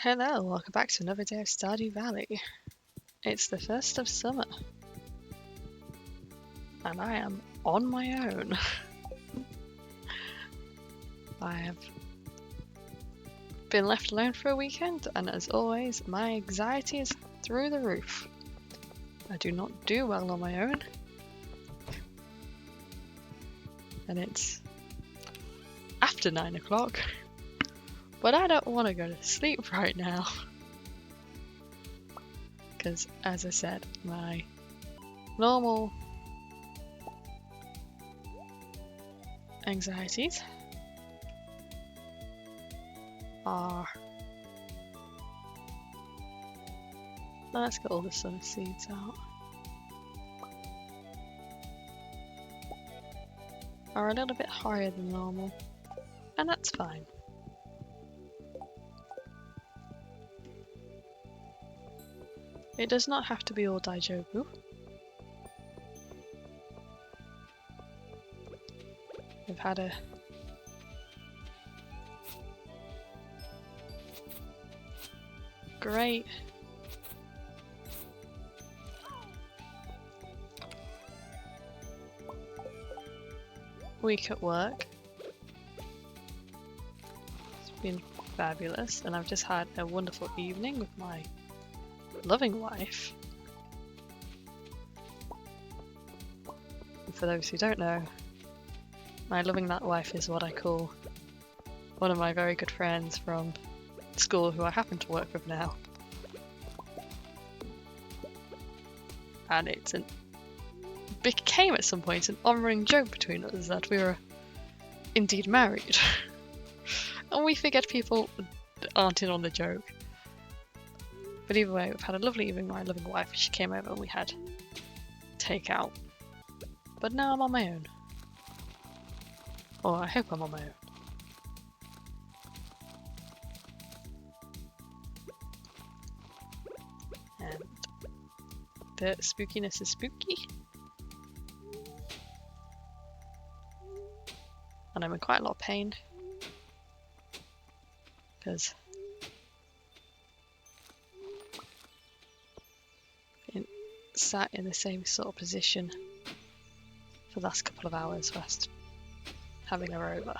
Hello, welcome back to another day of Stardew Valley. It's the 1st of summer. And I am on my own. I have been left alone for a weekend, and as always, my anxiety is through the roof. I do not do well on my own. And it's after 9 o'clock. But I don't want to go to sleep right now. Because, as I said, my normal anxieties are... Let's get all the sun seeds out. Are a little bit higher than normal. And that's fine. It does not have to be all Daijobu. We've had a great week at work. It's been fabulous, and I've just had a wonderful evening with my loving wife. And for those who don't know, my loving that wife is what I call one of my very good friends from school who I happen to work with now. And it became at some point an on-running joke between us that we were indeed married. And we forget people aren't in on the joke. But either way, we've had a lovely evening with my loving wife. She came over and we had takeout. But now I'm on my own. Or I hope I'm on my own. And the spookiness is spooky. And I'm in quite a lot of pain. Because sat in the same sort of position for the last couple of hours whilst having her over.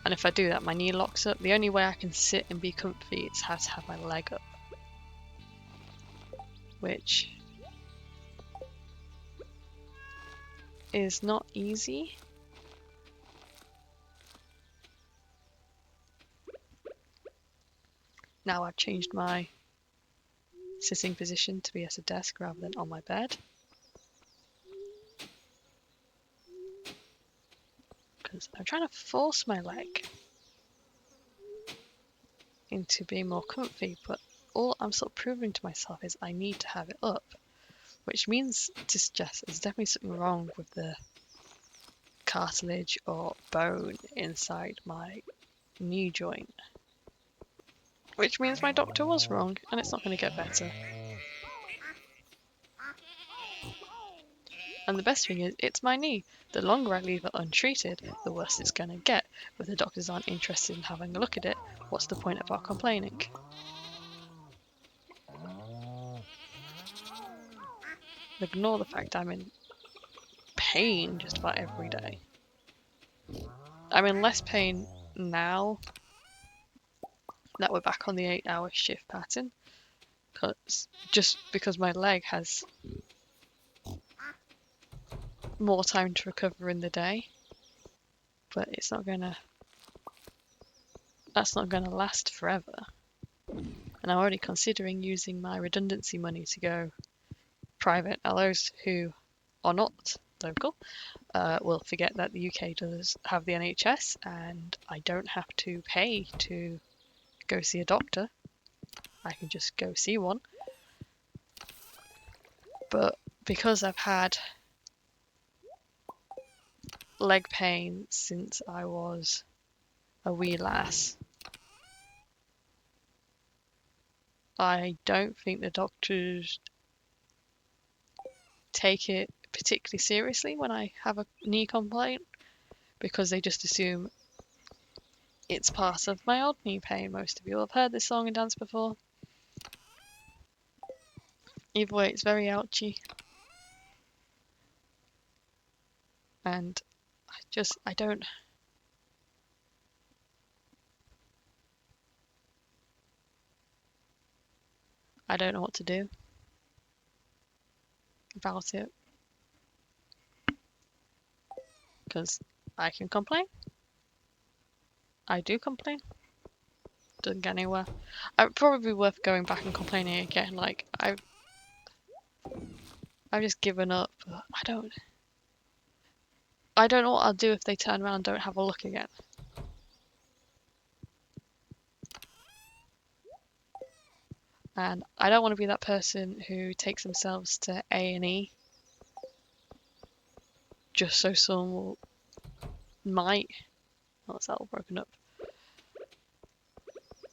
And if I do that, my knee locks up. The only way I can sit and be comfy is to have my leg up. Which is not easy. Now I've changed my sitting position to be at a desk rather than on my bed. Because I'm trying to force my leg into being more comfy, but all I'm sort of proving to myself is I need to have it up. Which means to suggest there's definitely something wrong with the cartilage or bone inside my knee joint. Which means my doctor was wrong, and it's not going to get better. And the best thing is, it's my knee. The longer I leave it untreated, the worse it's going to get. If the doctors aren't interested in having a look at it, what's the point of our complaining? Ignore the fact I'm in pain just about every day. I'm in less pain now that we're back on the 8-hour shift pattern. Just because my leg has more time to recover in the day, but that's not gonna last forever. And I'm already considering using my redundancy money to go private. Now those who are not local will forget that the UK does have the NHS, and I don't have to pay to go see a doctor. I can just go see one. But because I've had leg pain since I was a wee lass, I don't think the doctors take it particularly seriously when I have a knee complaint, because they just assume It's part of my old knee pain. Most of you have heard this song and dance before. Either way, it's very ouchy. And I don't know what to do about it. Because I can complain. I do complain. Doesn't get anywhere. It'd probably be worth going back and complaining again. Like, I've just given up. I don't know what I'll do if they turn around and don't have a look again. And I don't want to be that person who takes themselves to A&E just so someone might, oh, it's all broken up,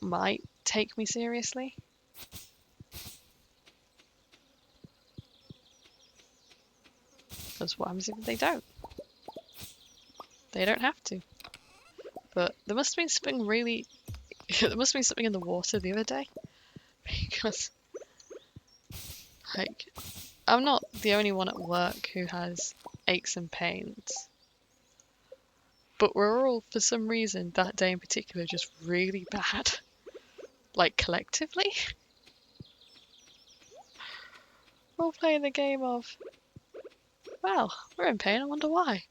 might take me seriously. Because what happens if they don't? They don't have to. But there must have been something really... there must have been something in the water the other day. Because, like, I'm not the only one at work who has aches and pains. But we're all, for some reason, that day in particular, just really bad. Like, collectively. We're all playing the game of, well, we're in pain, I wonder why.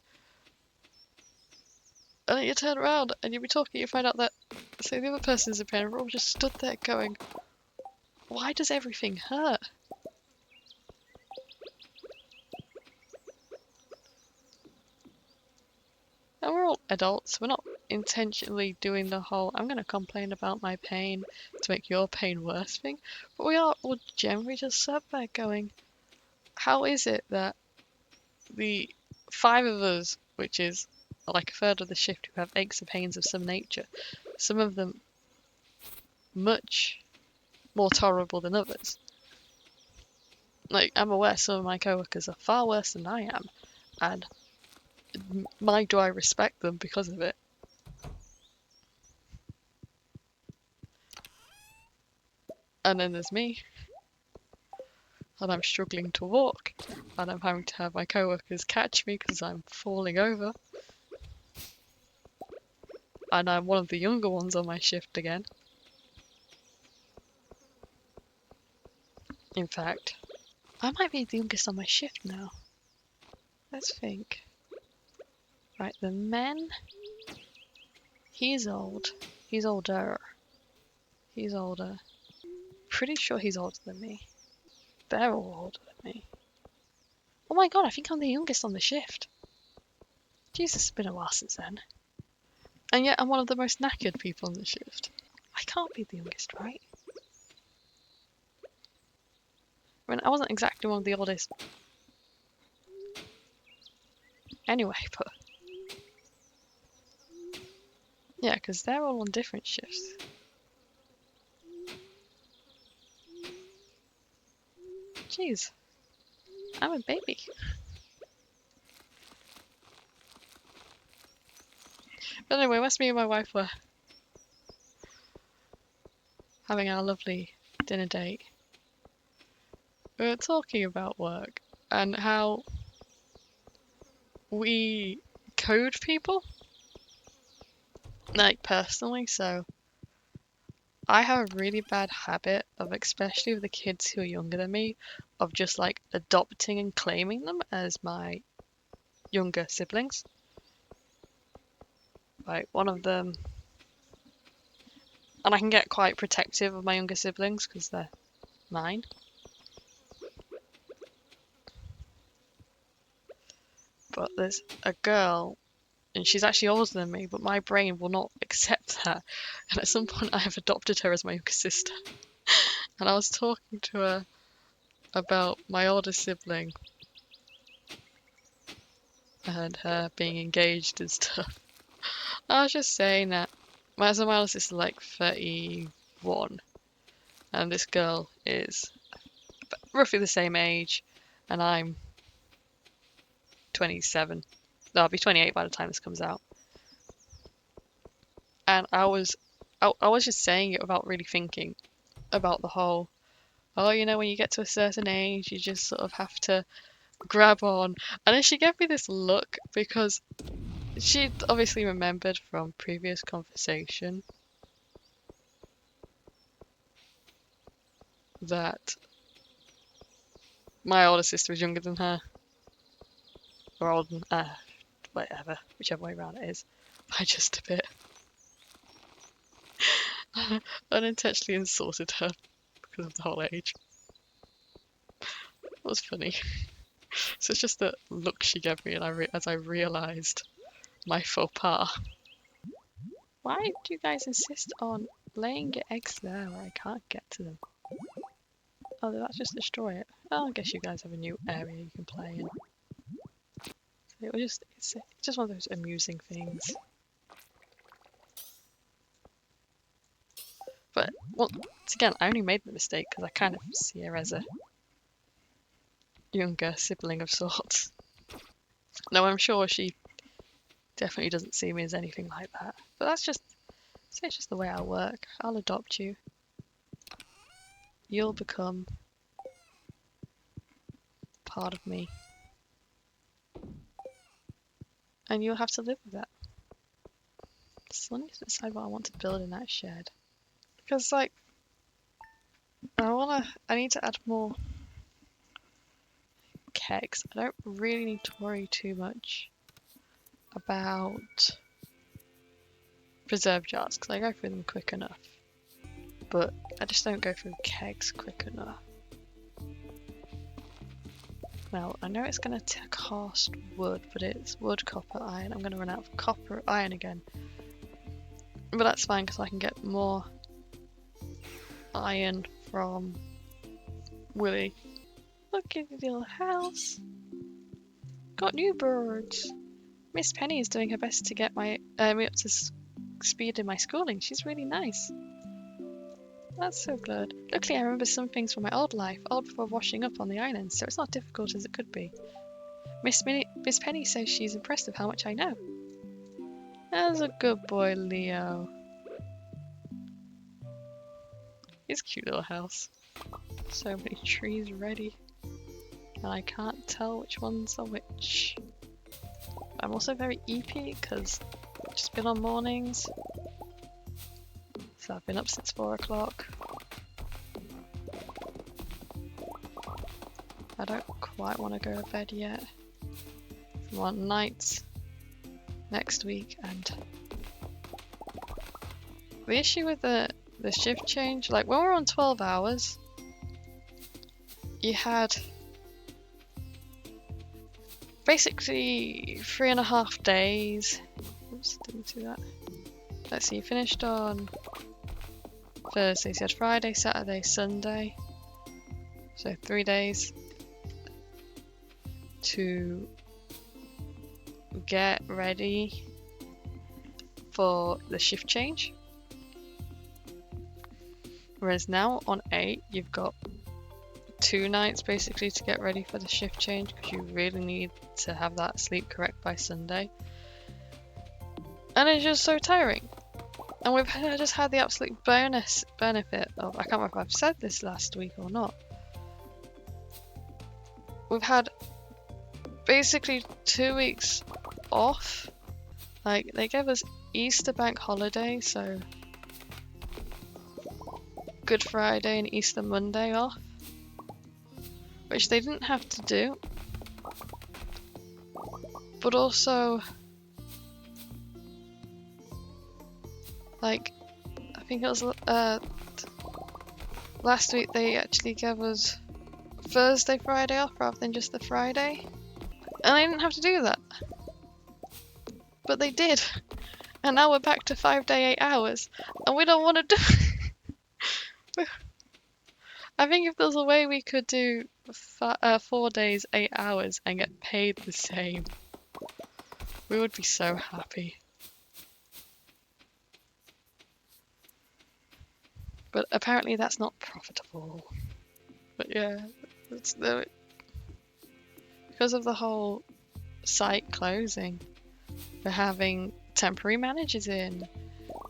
And then you turn around and you'll be talking, you find out that, say, the other person's in pain, and we're all just stood there going, why does everything hurt? And we're all adults, we're not intentionally doing the whole, I'm going to complain about my pain to make your pain worse thing, but we are all generally just sat there going, how is it that the 5 of us, which is like a third of the shift, who have aches and pains of some nature, some of them much more tolerable than others. Like, I'm aware some of my coworkers are far worse than I am, and my do I respect them because of it. And then there's me, and I'm struggling to walk, and I'm having to have my coworkers catch me because I'm falling over. And I'm one of the younger ones on my shift again. In fact, I might be the youngest on my shift now. Let's think. Right, the men. He's old. He's older. He's older. Pretty sure he's older than me. They're all older than me. Oh my god, I think I'm the youngest on the shift. Jesus, it's been a while since then. And yet I'm one of the most knackered people on the shift. I can't be the youngest, right? I mean, I wasn't exactly one of the oldest. Anyway, but... yeah, because they're all on different shifts. Jeez. I'm a baby. But anyway, once me and my wife were having our lovely dinner date, we were talking about work and how we code people, like personally. So I have a really bad habit of, especially with the kids who are younger than me, of just like adopting and claiming them as my younger siblings. Like one of them, and I can get quite protective of my younger siblings because they're mine. But there's a girl, and she's actually older than me, but my brain will not accept that. And at some point I have adopted her as my younger sister. And I was talking to her about my older sibling and her being engaged and stuff. I was just saying that my older sister is like 31, and this girl is roughly the same age, and I'm 27. No, I'll be 28 by the time this comes out. and I was just saying it without really thinking about the whole, oh, you know, when you get to a certain age, you just sort of have to grab on. And then she gave me this look because she'd obviously remembered from previous conversation that my older sister was younger than her, or older than, whatever, whichever way around it is, by just a bit. Unintentionally insulted her because of the whole age. It was funny. So it's just the look she gave me, and as I realised my faux pas. Why do you guys insist on laying your eggs there where I can't get to them? Oh, that's just destroy it. Well, I guess you guys have a new area you can play in. It's just one of those amusing things. But once again, I only made the mistake because I kind of see her as a younger sibling of sorts. No, I'm sure she definitely doesn't see me as anything like that. But it's just the way I work. I'll adopt you. You'll become part of me. And you'll have to live with that. So I need to decide what I want to build in that shed. Because, like, I need to add more kegs. I don't really need to worry too much about preserve jars because I go through them quick enough. But I just don't go through kegs quick enough. Now, I know it's going to cost wood, but it's wood, copper, iron. I'm going to run out of copper, iron again. But that's fine because I can get more iron from Willie. Look at the little house. Got new birds. Miss Penny is doing her best to get me up to speed in my schooling. She's really nice. That's so good. Luckily, I remember some things from my old life, old before washing up on the island, so it's not difficult as it could be. Miss Penny says she's impressed with how much I know. That's a good boy, Leo. It's a cute little house. So many trees ready. And I can't tell which ones are which. I'm also very eepy because I've just been on mornings. So I've been up since 4 o'clock. I don't quite want to go to bed yet. I want nights next week, and the issue with the shift change, like when we're on 12 hours, you had basically 3.5 days. Oops, didn't see that. Let's see, you finished on Thursday, so you had Friday, Saturday, Sunday. So 3 days to get ready for the shift change. Whereas now on 8, you've got 2 nights basically to get ready for the shift change because you really need to have that sleep correct by Sunday. And it's just so tiring. And I just had the absolute benefit of, I can't remember if I've said this last week or not. We've had basically 2 weeks off. Like, they gave us Easter bank holiday, so Good Friday and Easter Monday off, which they didn't have to do. But also, like, I think it was last week they actually gave us Thursday, Friday off rather than just the Friday. And they didn't have to do that. But they did. And now we're back to 5 day, 8 hours. And we don't want to do I think if there's a way we could do 4 days, 8 hours and get paid the same, we would be so happy. But apparently that's not profitable. But yeah, because of the whole site closing, we're having temporary managers in.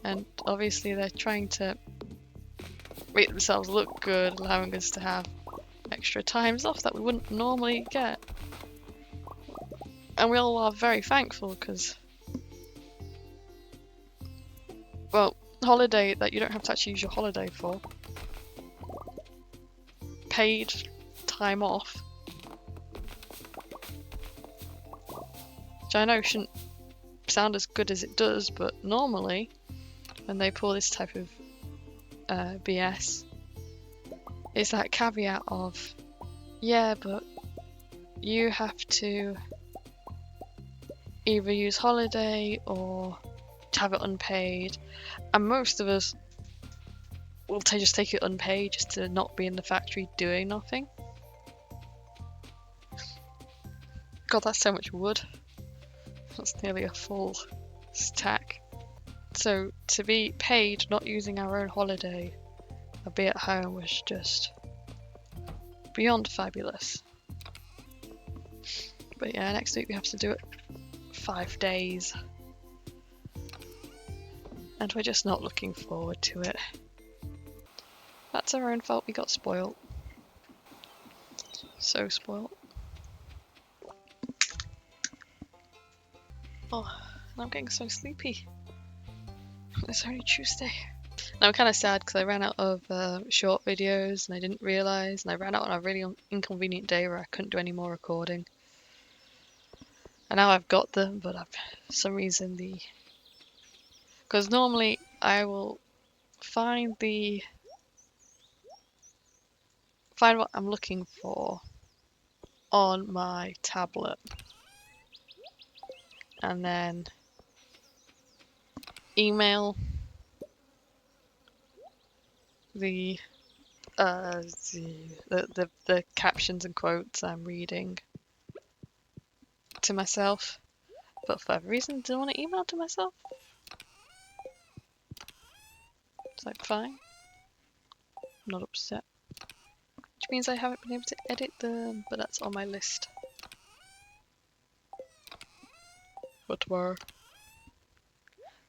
And obviously they're trying to make themselves look good, allowing us to have extra times off that we wouldn't normally get. And we all are very thankful because, well, holiday that you don't have to actually use your holiday for, paid time off, which I know shouldn't sound as good as it does, but normally when they pull this type of BS, it's that caveat of, yeah, but you have to either use holiday or have it unpaid, and most of us will just take it unpaid just to not be in the factory doing nothing. God, that's so much wood. That's nearly a full stack. So to be paid not using our own holiday or be at home was just beyond fabulous. But yeah, next week we have to do it 5 days. And we're just not looking forward to it. That's our own fault, we got spoiled. So spoiled. Oh, I'm getting so sleepy. It's only Tuesday. And I'm kind of sad because I ran out of short videos and I didn't realise, and I ran out on a really inconvenient day where I couldn't do any more recording. And now I've got them, but for some reason because normally I will find what I'm looking for on my tablet and then email the captions and quotes I'm reading to myself, but for whatever reason I didn't want to email to myself. It's like, fine, I'm not upset. Which means I haven't been able to edit them, but that's on my list. But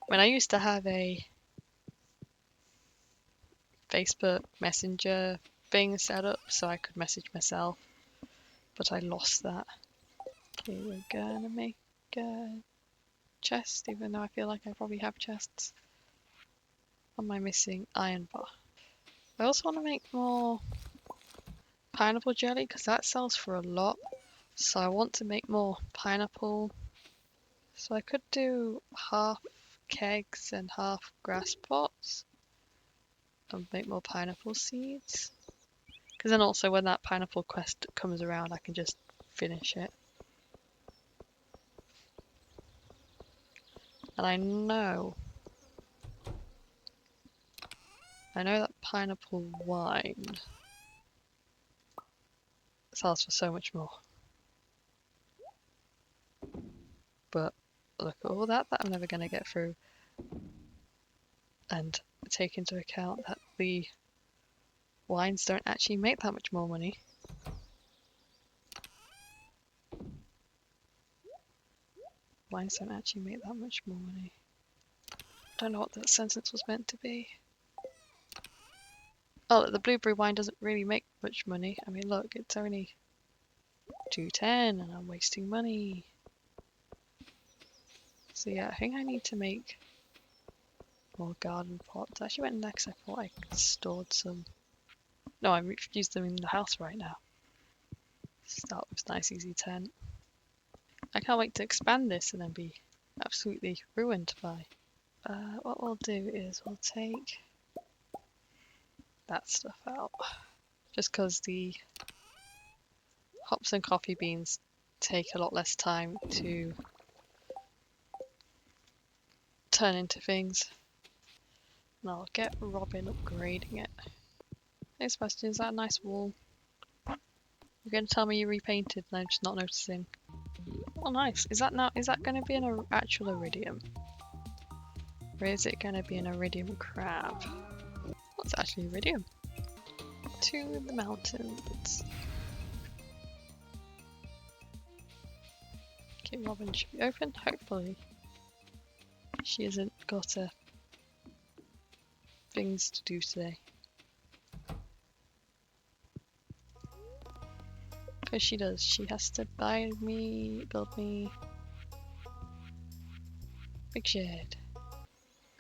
when I used to have a Facebook Messenger thing set up so I could message myself, but I lost that. Okay, we're gonna make a chest, even though I feel like I probably have chests. What am I missing? Iron bar. I also want to make more pineapple jelly because that sells for a lot. So I want to make more pineapple. So I could do half kegs and half grass pots and make more pineapple seeds. Because then also when that pineapple quest comes around, I can just finish it. And I know that pineapple wine sells for so much more. But look at all that I'm never going to get through. And take into account that the wines don't actually make that much more money. Wines don't actually make that much more money. I don't know what that sentence was meant to be. Oh, the blueberry wine doesn't really make much money. I mean, look, it's only $2.10 and I'm wasting money. So yeah, I think I need to make more garden pots. I actually went next, I thought I stored some. No, I used them in the house right now. Start with nice easy tent. I can't wait to expand this and then be absolutely ruined by. What we'll do is we'll take that stuff out. Just because the hops and coffee beans take a lot less time to turn into things. And I'll get Robin upgrading it. Hey Sebastian, is that a nice wall? You're going to tell me you repainted and I'm just not noticing. Oh nice. Is that going to be an actual iridium? Or is it going to be an iridium crab? What's actually iridium? To the mountains. Okay, Robin should be open, hopefully. She hasn't got a things to do today. Because she does. She has to build me big shed.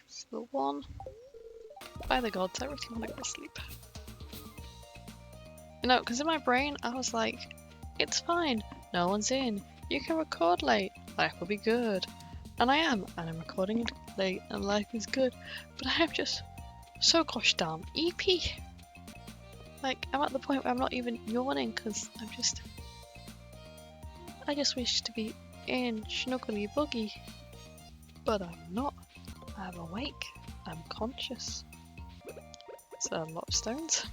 So one. By the gods, I really want to go to sleep. You know, because in my brain, I was like, it's fine. No one's in. You can record late. Life will be good. And I am. And I'm recording it late. And life is good. But I am just so gosh damn EP. Like, I'm at the point where I'm not even yawning because I just wish to be in snuggly buggy. But I'm not. I'm awake. I'm conscious. It's a lot of stones.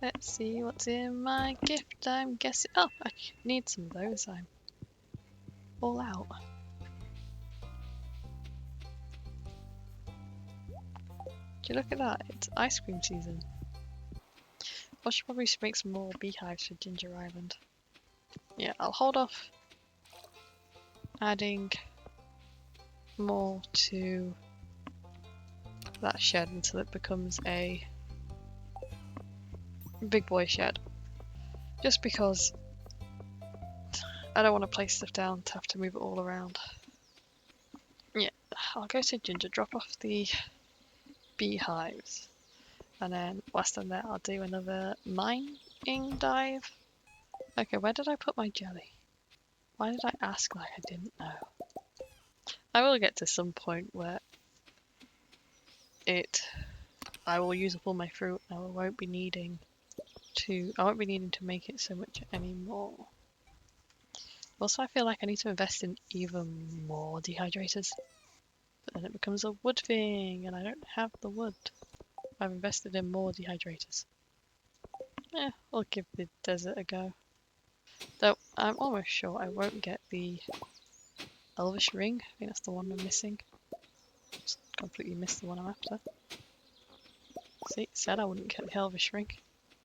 Let's see what's in my gift. I'm guessing. Oh, I need some of those. I'm all out. Do you look at that? It's ice cream season. I should probably make some more beehives for Ginger Island. Yeah, I'll hold off adding more to that shed until it becomes a big boy shed. Just because I don't want to place stuff down to have to move it all around. Yeah, I'll go to Ginger, drop off the beehives, and then whilst I'm there I'll do another mining dive. Okay, where did I put my jelly? Why did I ask like I didn't know? I will get to some point where I will use up all my fruit and I won't be needing to make it so much anymore. Also, I feel like I need to invest in even more dehydrators. But then it becomes a wood thing, and I don't have the wood. I've invested in more dehydrators. Yeah, I'll give the desert a go. Though, I'm almost sure I won't get the Elvish ring. I think that's the one I'm missing. Just completely missed the one I'm after. See, said I wouldn't get the Elvish ring.